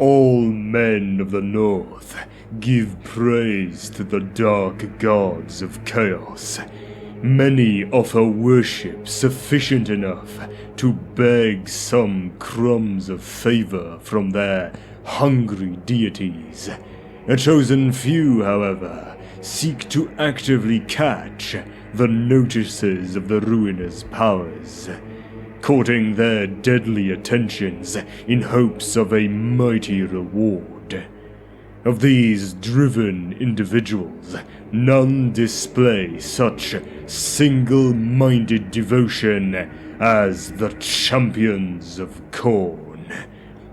All men of the North give praise to the dark gods of chaos. Many offer worship sufficient enough to beg some crumbs of favor from their hungry deities. A chosen few, however, seek to actively catch the notices of the ruinous powers, courting their deadly attentions in hopes of a mighty reward. Of these driven individuals, none display such single-minded devotion as the champions of khorne.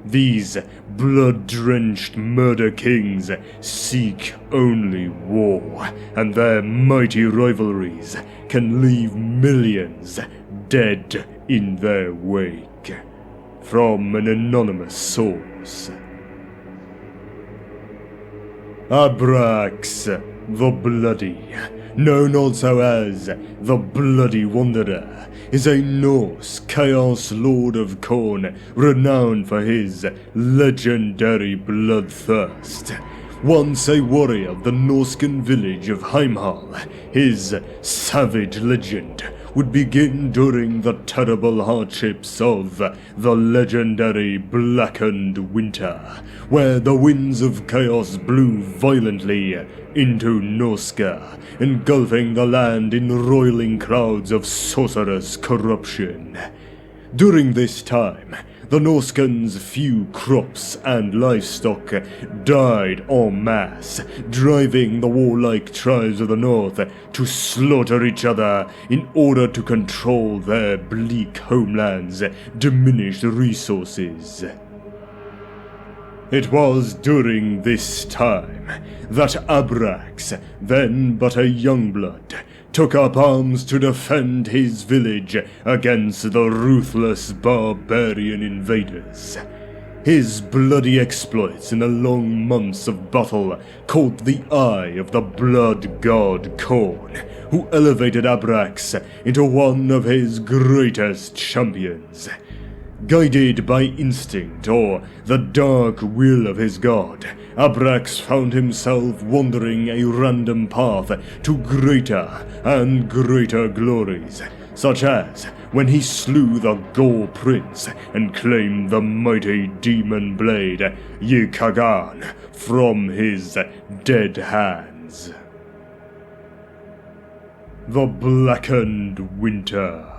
These blood-drenched murder kings seek only war, and their mighty rivalries can leave millions dead in their wake. From an anonymous source. ABRAX, the Bloody, known also as the Bloody Wanderer, is a Norse Chaos Lord of Khorne renowned for his legendary bloodthirst. Once a warrior of the Norscan village of Heimhal, his savage legend would begin during the terrible hardships of the legendary Blackened Winter, where the winds of chaos blew violently into Norska, engulfing the land in roiling clouds of sorcerous corruption. During this time, the Norskans' few crops and livestock died en masse, driving the warlike tribes of the north to slaughter each other in order to control their bleak homelands' diminished resources. It was during this time that ABRAX, then but a young blood, took up arms to defend his village against the ruthless barbarian invaders. His bloody exploits in the long months of battle caught the eye of the blood god khorne, who elevated ABRAX into one of his greatest champions. Guided by instinct or the dark will of his god, ABRAX found himself wandering a random path to greater and greater glories, such as when he slew the Gore Prince and claimed the mighty demon blade WIKI from his dead hands. The Blackened Winter.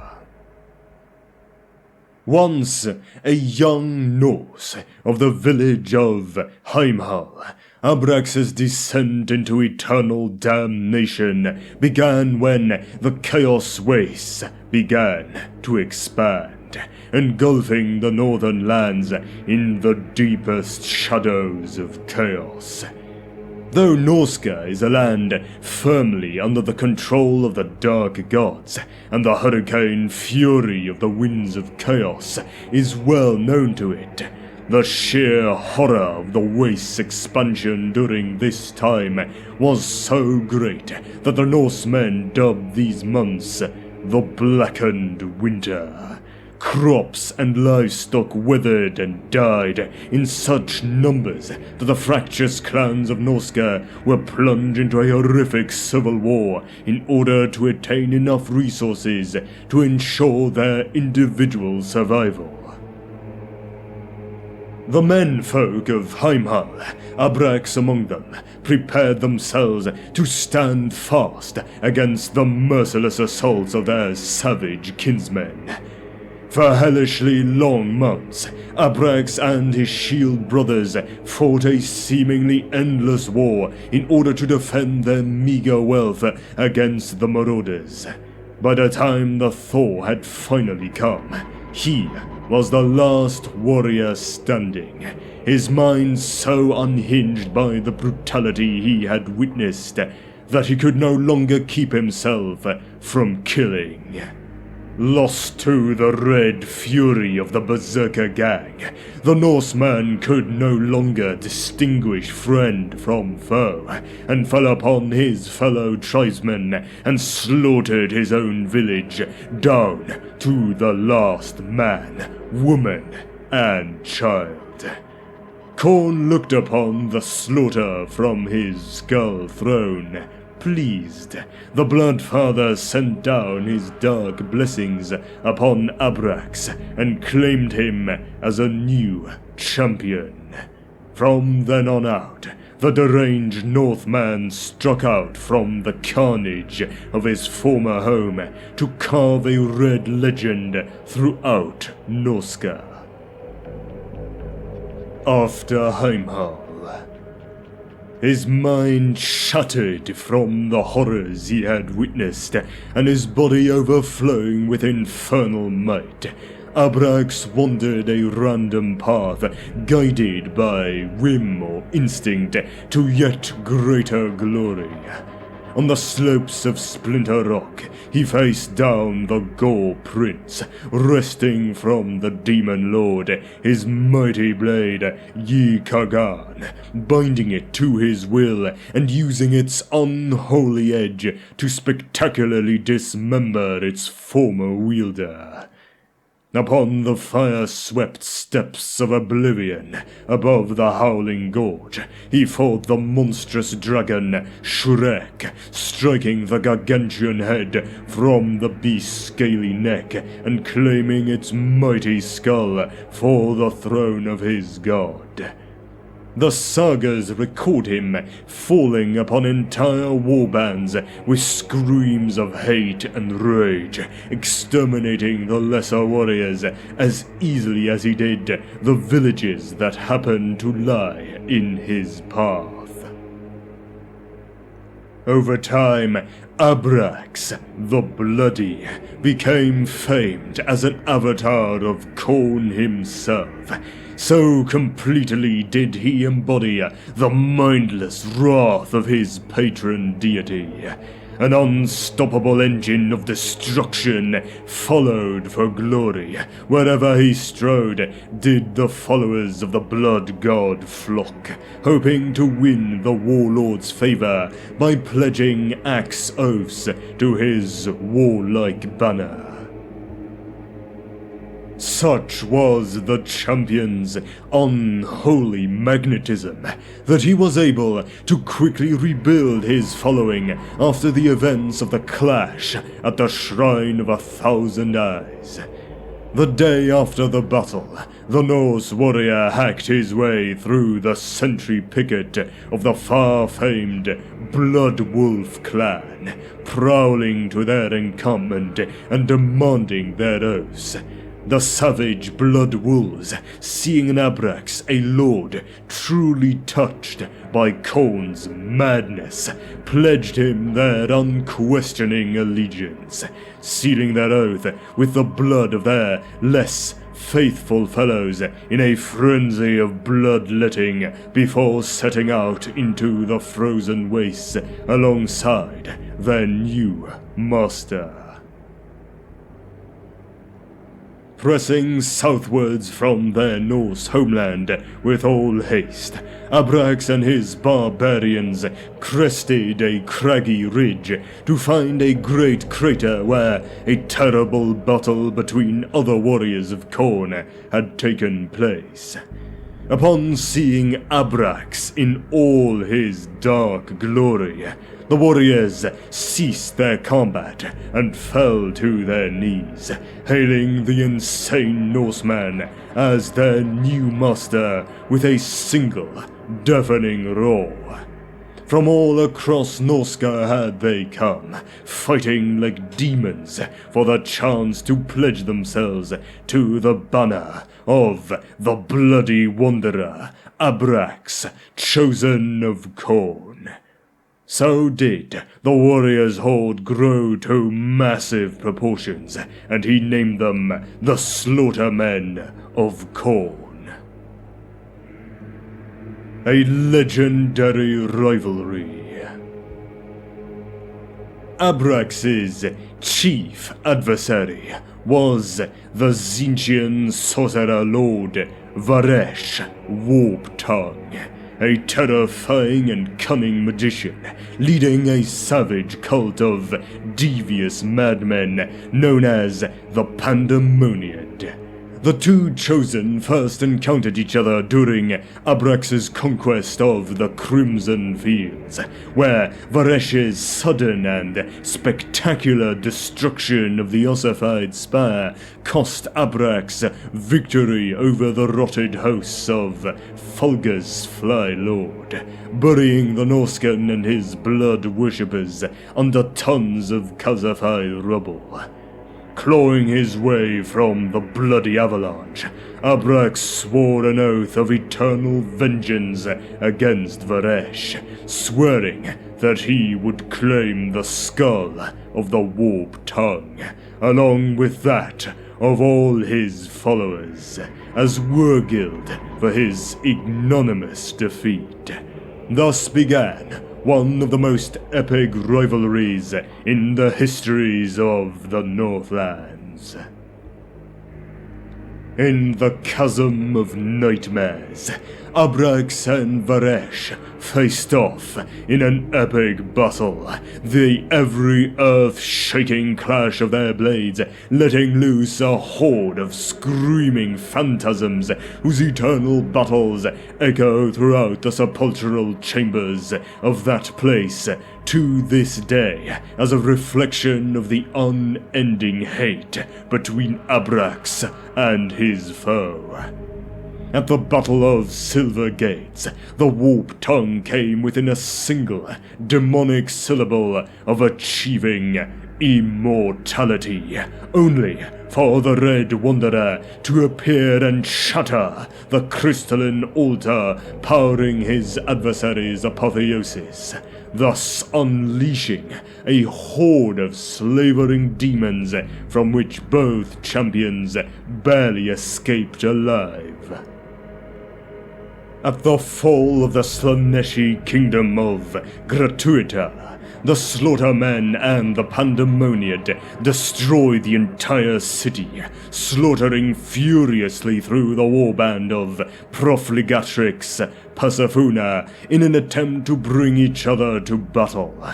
Once a young Norse of the village of Heimhal, ABRAX's descent into eternal damnation began when the Chaos Wastes began to expand, engulfing the northern lands in the deepest shadows of chaos. Though Norska is a land firmly under the control of the dark gods, and the hurricane fury of the winds of chaos is well known to it, the sheer horror of the waste's expansion during this time was so great that the Norsemen dubbed these months the Blackened Winter. Crops and livestock withered and died in such numbers that the fractious clans of Norska were plunged into a horrific civil war in order to attain enough resources to ensure their individual survival. The menfolk of Heimhal, ABRAX among them, prepared themselves to stand fast against the merciless assaults of their savage kinsmen. For hellishly long months, ABRAX and his shield brothers fought a seemingly endless war in order to defend their meager wealth against the marauders. By the time the thaw had finally come, he was the last warrior standing, his mind so unhinged by the brutality he had witnessed that he could no longer keep himself from killing. Lost to the red fury of the Berserker gang, the Norseman could no longer distinguish friend from foe, and fell upon his fellow tribesmen and slaughtered his own village down to the last man, woman, and child. Khorne looked upon the slaughter from his skull throne. Pleased, the Bloodfather sent down his dark blessings upon ABRAX and claimed him as a new champion. From then on out, the deranged Northman struck out from the carnage of his former home to carve a red legend throughout Norsca. After Heimhal, his mind shattered from the horrors he had witnessed, and his body overflowing with infernal might, ABRAX wandered a random path, guided by whim or instinct, to yet greater glory. On the slopes of Splinter Rock, he faced down the Gore Prince, wresting from the Demon Lord his mighty blade, Yi-Kagan, binding it to his will and using its unholy edge to spectacularly dismember its former wielder. Upon the fire-swept steppes of oblivion, above the Howling Gorge, he fought the monstrous dragon, Shrek, striking the gargantuan head from the beast's scaly neck and claiming its mighty skull for the throne of his god. The sagas record him falling upon entire warbands with screams of hate and rage, exterminating the lesser warriors as easily as he did the villages that happened to lie in his path. Over time, ABRAX, the Bloody, became famed as an avatar of Khorne himself. So completely did he embody the mindless wrath of his patron deity. An unstoppable engine of destruction followed for glory. Wherever he strode, did the followers of the blood god flock, hoping to win the warlord's favor by pledging axe oaths to his warlike banner. Such was the champion's unholy magnetism that he was able to quickly rebuild his following after the events of the clash at the Shrine of 1,000 Eyes. The day after the battle, the Norse warrior hacked his way through the sentry picket of the far-famed Blood Wolf clan, prowling to their encampment and demanding their oaths. The savage Blood Wolves, seeing in ABRAX a lord truly touched by Khorne's madness, pledged him their unquestioning allegiance, sealing their oath with the blood of their less faithful fellows in a frenzy of bloodletting before setting out into the frozen wastes alongside their new master. Pressing southwards from their Norse homeland with all haste, ABRAX and his barbarians crested a craggy ridge to find a great crater where a terrible battle between other warriors of Khorne had taken place. Upon seeing ABRAX in all his dark glory, the warriors ceased their combat and fell to their knees, hailing the insane Norseman as their new master with a single, deafening roar. From all across Norsca had they come, fighting like demons for the chance to pledge themselves to the banner of the Bloody Wanderer, ABRAX, chosen of Khorne. So did the warrior's horde grow to massive proportions, and he named them the Slaughtermen of Khorne. A legendary rivalry. ABRAX's chief adversary was the Tzeentchian sorcerer lord Varesh Warp-Tongue, a terrifying and cunning magician, leading a savage cult of devious madmen known as the Pandemoniad. The The two chosen first encountered each other during ABRAX's conquest of the Crimson Fields, where Varesh's sudden and spectacular destruction of the ossified spire cost ABRAX victory over the rotted hosts of Fulga's Fly Lord, burying the Norscan and his blood worshippers under tons of calcified rubble. Clawing his way from the bloody avalanche, ABRAX swore an oath of eternal vengeance against Varesh, swearing that he would claim the skull of the Warp Tongue, along with that of all his followers, as Wergild for his ignominious defeat. Thus began one of the most epic rivalries in the histories of the Northlands. In the Chasm of Nightmares, ABRAX and Varesh faced off in an epic battle, the every earth-shaking clash of their blades letting loose a horde of screaming phantasms whose eternal battles echo throughout the sepulchral chambers of that place to this day as a reflection of the unending hate between ABRAX and his foe. At the Battle of Silver Gates, the Warp Tongue came within a single demonic syllable of achieving immortality, only for the Red Wanderer to appear and shatter the crystalline altar powering his adversary's apotheosis, thus unleashing a horde of slavering demons from which both champions barely escaped alive. At the fall of the Slaneshi kingdom of Gratuita, the Slaughtermen and the Pandemoniad destroyed the entire city, slaughtering furiously through the warband of Profligatrix Persefuna in an attempt to bring each other to battle.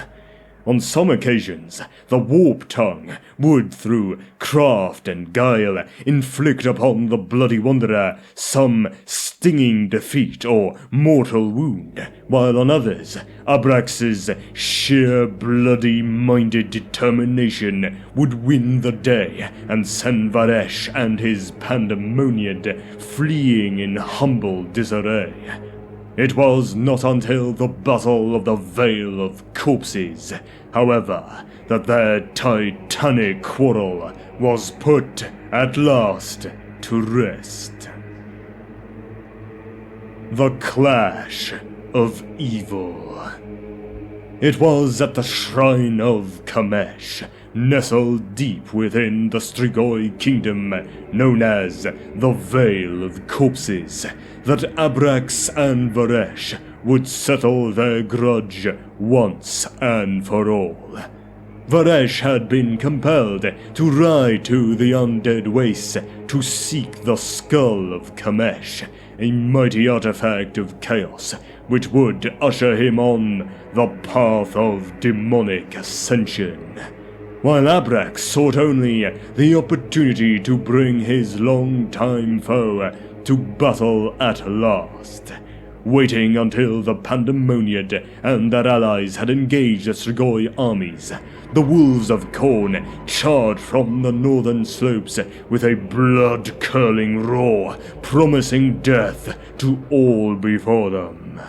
On some occasions, the Warp Tongue would, through craft and guile, inflict upon the Bloody Wanderer some stinging defeat or mortal wound, while on others, ABRAX's sheer bloody-minded determination would win the day and send Varesh and his Pandemoniad fleeing in humble disarray. It was not until the Battle of the Vale of Corpses, however, that their titanic quarrel was put at last to rest. The Clash of Evil. It was at the shrine of Kamesh, nestled deep within the Strigoi kingdom known as the Vale of Corpses, that ABRAX and Varesh would settle their grudge once and for all. Varesh had been compelled to ride to the undead wastes to seek the skull of Kamesh, a mighty artifact of chaos which would usher him on the path of demonic ascension, while ABRAX sought only the opportunity to bring his long-time foe to battle at last, waiting until the Pandemoniad and their allies had engaged the Strigoi armies. The wolves of Khorne charged from the northern slopes with a blood-curdling roar, promising death to all before them.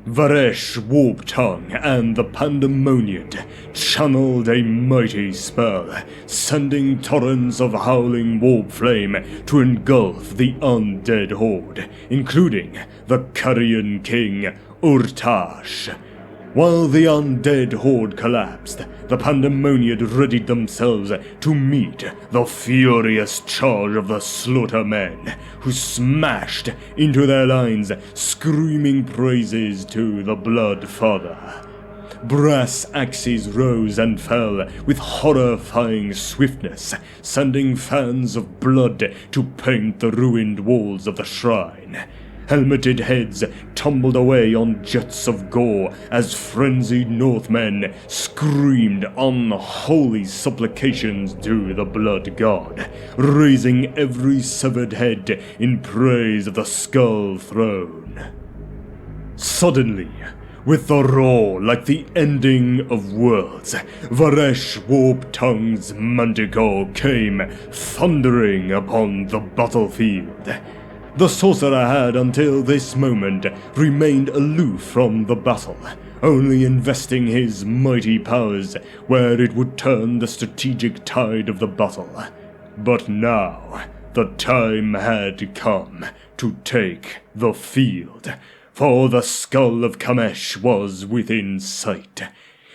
Varesh Warp Tongue and the Pandemoniad channeled a mighty spell, sending torrents of howling warp flame to engulf the undead horde, including the Carian king Urtash. While the undead horde collapsed, the Pandemoniad readied themselves to meet the furious charge of the Slaughtermen, who smashed into their lines, screaming praises to the Blood Father. Brass axes rose and fell with horrifying swiftness, sending fans of blood to paint the ruined walls of the shrine. Helmeted heads tumbled away on jets of gore as frenzied Northmen screamed unholy supplications to the blood god, raising every severed head in praise of the skull throne. Suddenly, with a roar like the ending of worlds, Varesh Warp-Tongue's manticore came thundering upon the battlefield. The sorcerer had until this moment remained aloof from the battle, only investing his mighty powers where it would turn the strategic tide of the battle. But now, the time had come to take the field, for the skull of Kamesh was within sight.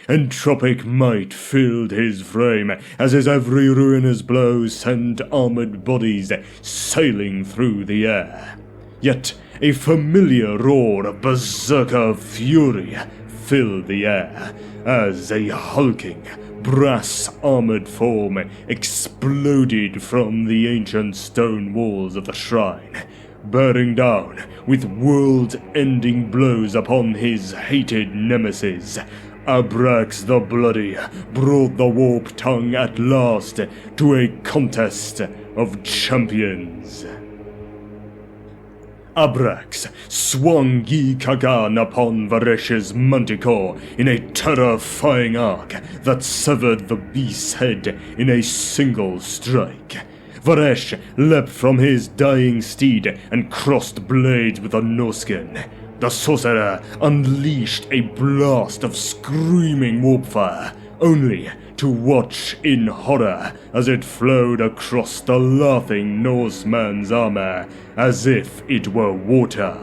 Entropic might filled his frame as his every ruinous blow sent armored bodies sailing through the air. Yet a familiar roar of berserker fury filled the air as a hulking, brass-armored form exploded from the ancient stone walls of the shrine, bearing down with world-ending blows upon his hated nemesis. ABRAX the Bloody brought the Warp-Tongue at last to a contest of champions. ABRAX swung Yi Kagan upon Varesh's manticore in a terrifying arc that severed the beast's head in a single strike. Varesh leapt from his dying steed and crossed blades with a Norskin. The sorcerer unleashed a blast of screaming warpfire, only to watch in horror as it flowed across the laughing Norseman's armor as if it were water.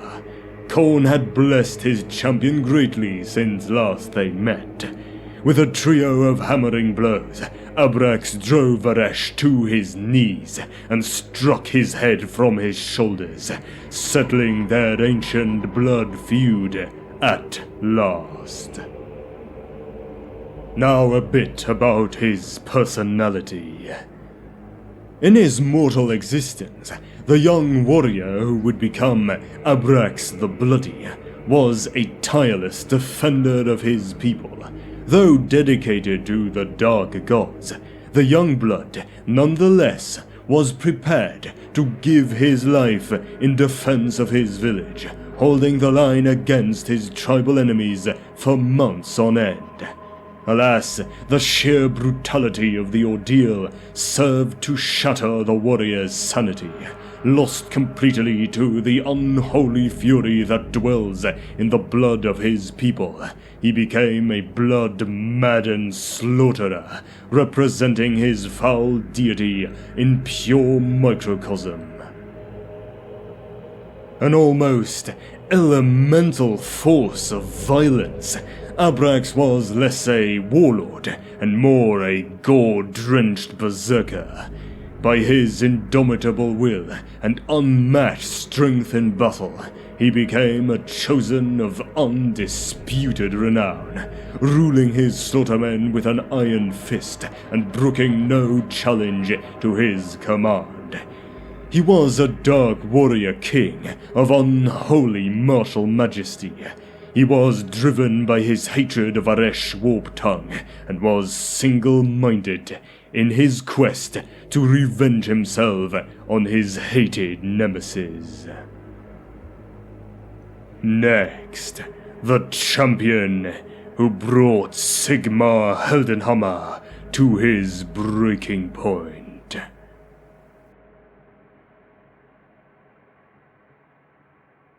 Khorne had blessed his champion greatly since last they met. With a trio of hammering blows, ABRAX drove Varesh to his knees and struck his head from his shoulders, settling their ancient blood feud at last. Now a bit about his personality. In his mortal existence, the young warrior who would become ABRAX the Bloody was a tireless defender of his people. Though dedicated to the dark gods, the young blood nonetheless was prepared to give his life in defense of his village, holding the line against his tribal enemies for months on end. Alas, the sheer brutality of the ordeal served to shatter the warrior's sanity. Lost completely to the unholy fury that dwells in the blood of his people, he became a blood-maddened slaughterer, representing his foul deity in pure microcosm. An almost elemental force of violence, ABRAX was less a warlord and more a gore-drenched berserker. By his indomitable will and unmatched strength in battle, he became a chosen of undisputed renown, ruling his slaughtermen with an iron fist and brooking no challenge to his command. He was a dark warrior king of unholy martial majesty. He was driven by his hatred of Varesh Warp-Tongue and was single-minded in his quest to revenge himself on his hated nemesis. Next, the champion who brought Sigmar Heldenhammer to his breaking point.